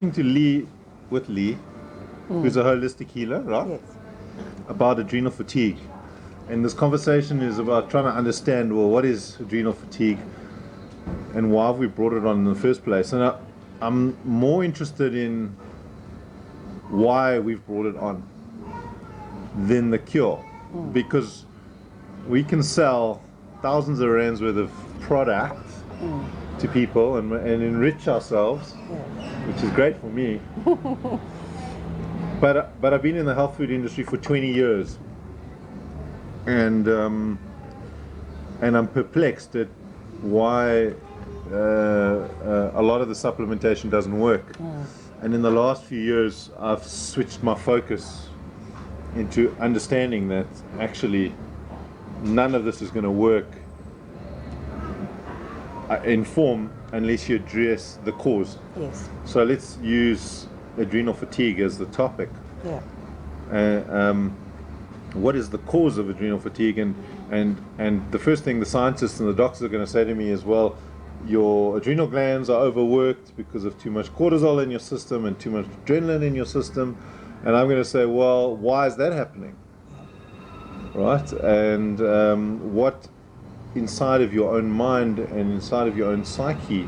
To Lee, who's a holistic healer, right? Yes. About adrenal fatigue. And this conversation is about trying to understand, well, what is adrenal fatigue and why have we brought it on in the first place? And I'm more interested in why we've brought it on than the cure. Because we can sell thousands of rands worth of product to people and enrich ourselves, which is great for me. But I've been in the health food industry for 20 years, and I'm perplexed at why a lot of the supplementation doesn't work. And in the last few years, I've switched my focus into understanding that actually none of this is going to work in form unless you address the cause. Yes. So let's use adrenal fatigue as the topic. Yeah. What is the cause of adrenal fatigue? And the first thing the scientists and the doctors are going to say to me is, well, your adrenal glands are overworked because of too much cortisol in your system and too much adrenaline in your system. And I'm going to say, well, why is that happening? Right? And what inside of your own mind and inside of your own psyche,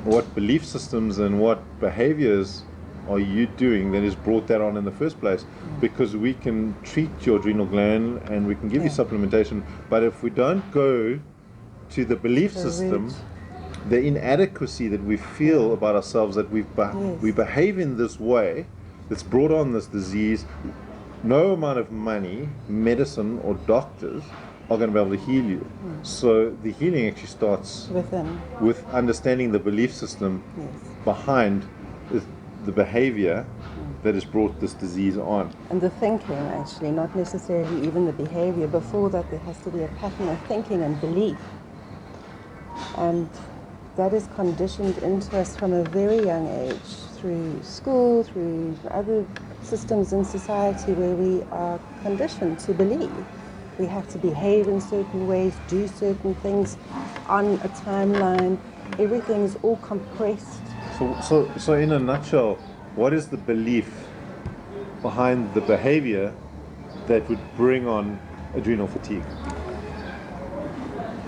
what belief systems and what behaviors are you doing that has brought that on in the first place? Because we can treat your adrenal gland and we can give you supplementation, but if we don't go to the belief system, the inadequacy that we feel about ourselves, that we behave in this way that's brought on this disease, no amount of money, medicine or doctors are going to be able to heal you. So the healing actually starts Within. with understanding the belief system behind the behavior that has brought this disease on. And the thinking, actually, not necessarily even the behavior. Before that, there has to be a pattern of thinking and belief. And that is conditioned into us from a very young age, through school, through other systems in society where we are conditioned to believe. We have to behave in certain ways, do certain things on a timeline. Everything's all compressed. So in a nutshell, what is the belief behind the behavior that would bring on adrenal fatigue?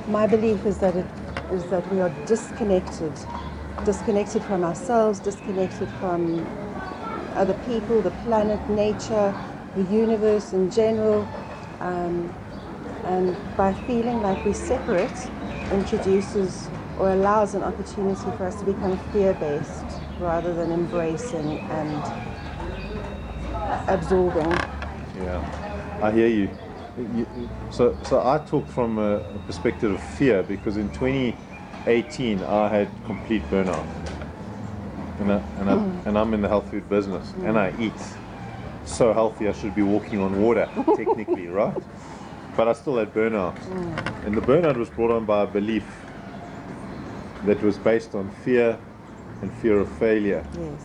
My belief is that we are disconnected from ourselves, disconnected from other people, the planet, nature, the universe in general. And by feeling like we're separate, introduces or allows an opportunity for us to become fear-based rather than embracing and absorbing. Yeah, I hear you. So I talk from a perspective of fear, because in 2018 I had complete burnout, and I'm in the health food business, and I eat so healthy I should be walking on water technically, right? But I still had burnout, and the burnout was brought on by a belief that was based on fear and fear of failure. Yes.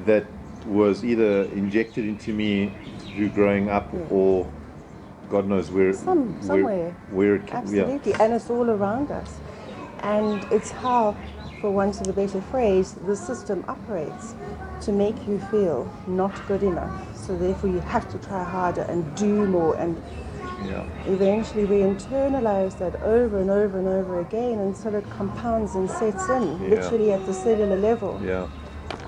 That was either injected into me through growing up, or God knows where. Somewhere. Absolutely. And it's all around us. And it's how, for want of a better phrase, the system operates to make you feel not good enough. So therefore you have to try harder and do more, and eventually we internalize that over and over and over again until it compounds and sets in, literally at the cellular level.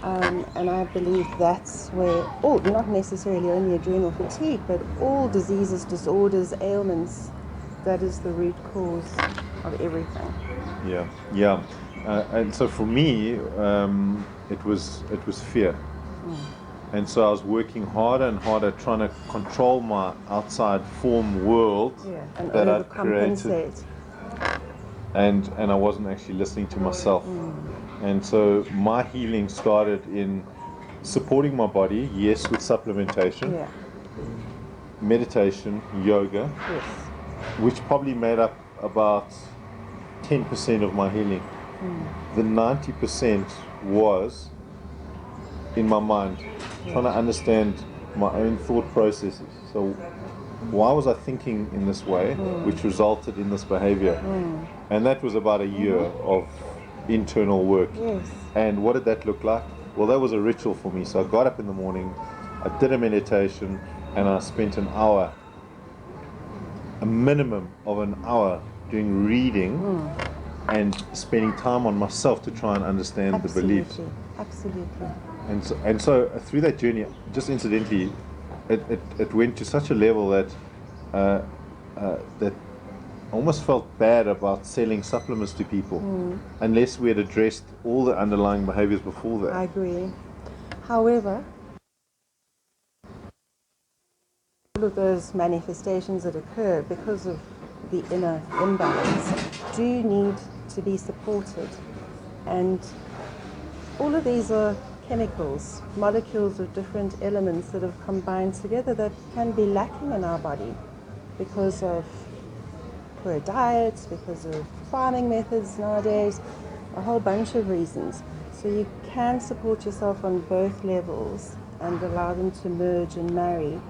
And I believe that's where, not necessarily only adrenal fatigue, but all diseases, disorders, ailments, that is the root cause of everything. And so for me, it was fear. And so I was working harder and harder trying to control my outside form world that I'd created. And I wasn't actually listening to myself. And so my healing started in supporting my body, yes, with supplementation, meditation, yoga, which probably made up about 10% of my healing. The 90% was in my mind, trying to understand my own thought processes. So why was I thinking in this way, which resulted in this behavior? And that was about a year of internal work. Yes. And what did that look like? Well, that was a ritual for me. So I got up in the morning, I did a meditation, and I spent an hour, a minimum of an hour, doing reading and spending time on myself to try and understand the beliefs. Absolutely. And so through that journey, just incidentally, it went to such a level that that I almost felt bad about selling supplements to people unless we had addressed all the underlying behaviors before that. I agree. However, all of those manifestations that occur because of the inner imbalance do need to be supported. And all of these are chemicals, molecules of different elements that have combined together that can be lacking in our body because of poor diets, because of farming methods nowadays, a whole bunch of reasons. So you can support yourself on both levels and allow them to merge and marry.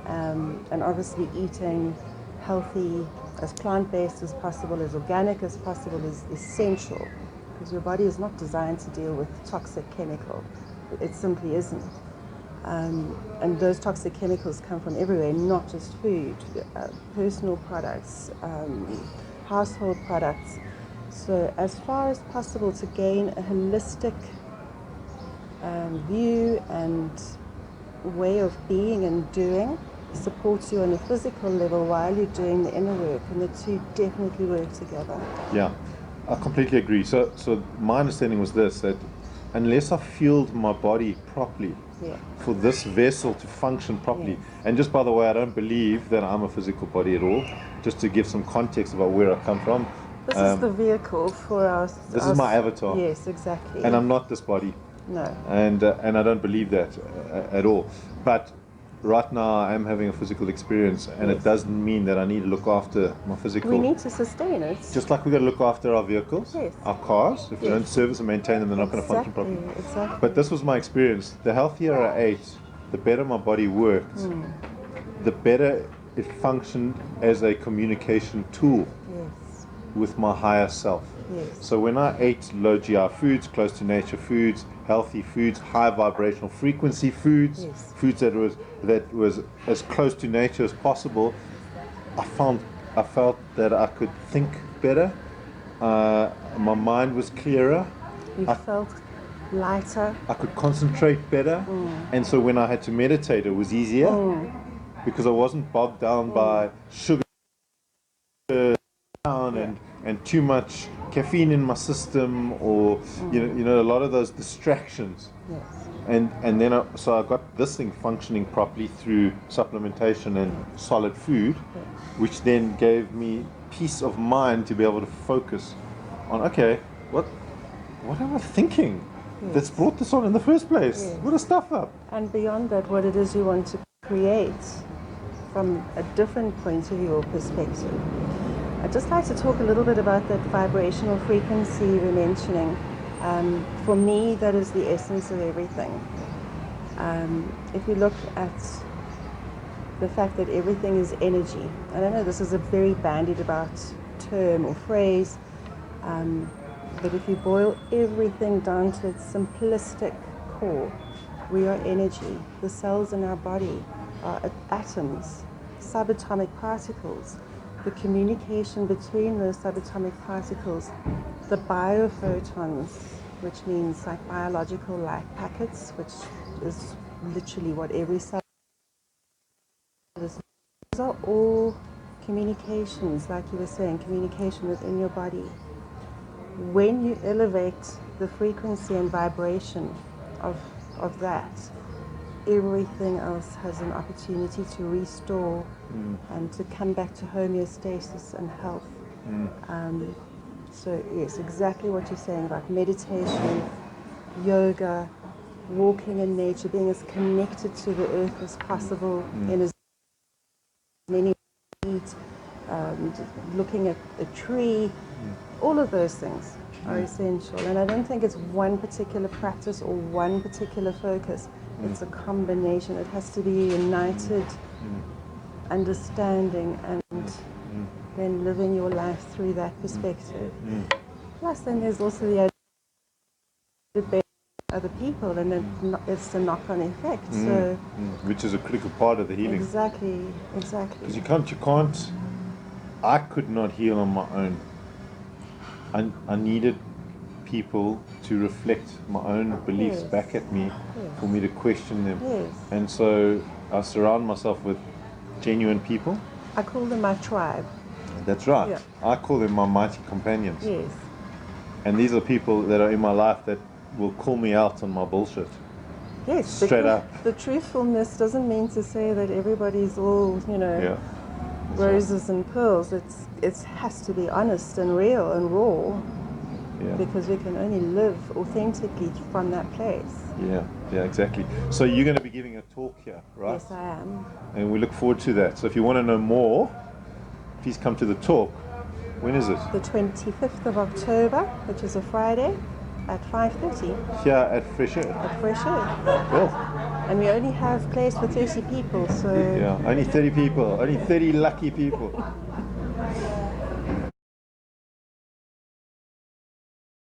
And obviously eating healthy, as plant-based as possible, as organic as possible is essential, because your body is not designed to deal with toxic chemical. It simply isn't. And those toxic chemicals come from everywhere, not just food, personal products, household products. So as far as possible to gain a holistic view and way of being and doing supports you on a physical level while you're doing the inner work, and the two definitely work together. Yeah, I completely agree. So my understanding was this, that unless I fueled my body properly for this vessel to function properly, and just by the way, I don't believe that I'm a physical body at all, just to give some context about where I come from. This is the vehicle for our... This is my avatar. Yes, exactly. And I'm not this body. No. And I don't believe that at all. But right now I am having a physical experience, and it doesn't mean that I need to look after my physical. We need to sustain it. Just like we've got to look after our vehicles, our cars. If we don't service and maintain them, they're not going to function properly. Exactly. But this was my experience. The healthier I ate, the better my body worked, the better it functioned as a communication tool with my higher self. So when I ate low GI foods, close to nature foods, healthy foods, high vibrational frequency foods, foods that was as close to nature as possible, I felt that I could think better. My mind was clearer. You felt lighter. I could concentrate better. And so when I had to meditate, it was easier because I wasn't bogged down by sugar and too much caffeine in my system, or you know a lot of those distractions. And then so I got this thing functioning properly through supplementation and solid food, which then gave me peace of mind to be able to focus on, okay, what am I thinking that's brought this on in the first place? What a stuff up. And beyond that, what it is you want to create from a different point of view or perspective. I'd just like to talk a little bit about that vibrational frequency you were mentioning. For me, that is the essence of everything. If you look at the fact that everything is energy, and I know this is a very bandied about term or phrase, but if you boil everything down to its simplistic core, we are energy. The cells in our body are atoms, subatomic particles. The communication between those subatomic particles, the biophotons, which means like biological light packets, which is literally what every cell is. Those are all communications, like you were saying, communication within your body. When you elevate the frequency and vibration of that, everything else has an opportunity to restore and to come back to homeostasis and health. So yes, exactly what you're saying about meditation, yoga, walking in nature, being as connected to the earth as possible in as many ways, looking at a tree, all of those things are essential. And I don't think it's one particular practice or one particular focus. It's a combination. It has to be a united understanding and then living your life through that perspective. Plus, then there's also the added other people, and it's the knock-on effect. So, which is a critical part of the healing. exactly. Because you can't. I could not heal on my own. I needed people to reflect my own beliefs back at me for me to question them. Yes. And so I surround myself with genuine people. I call them my tribe. That's right. Yeah. I call them my mighty companions. Yes. And these are people that are in my life that will call me out on my bullshit. Yes. Straight up. The truthfulness doesn't mean to say that everybody's all, Yeah. roses and pearls. It has to be honest and real and raw. Yeah. Because we can only live authentically from that place. Yeah, exactly. So you're going to be giving a talk here, right? Yes, I am. And we look forward to that. So if you want to know more, please come to the talk. When is it? The 25th of October, which is a Friday, at 5:30. Here at Fresh Air. At Fresh Air. Well, And we only have place for 30 people, so... yeah, only 30 people. Only 30 lucky people.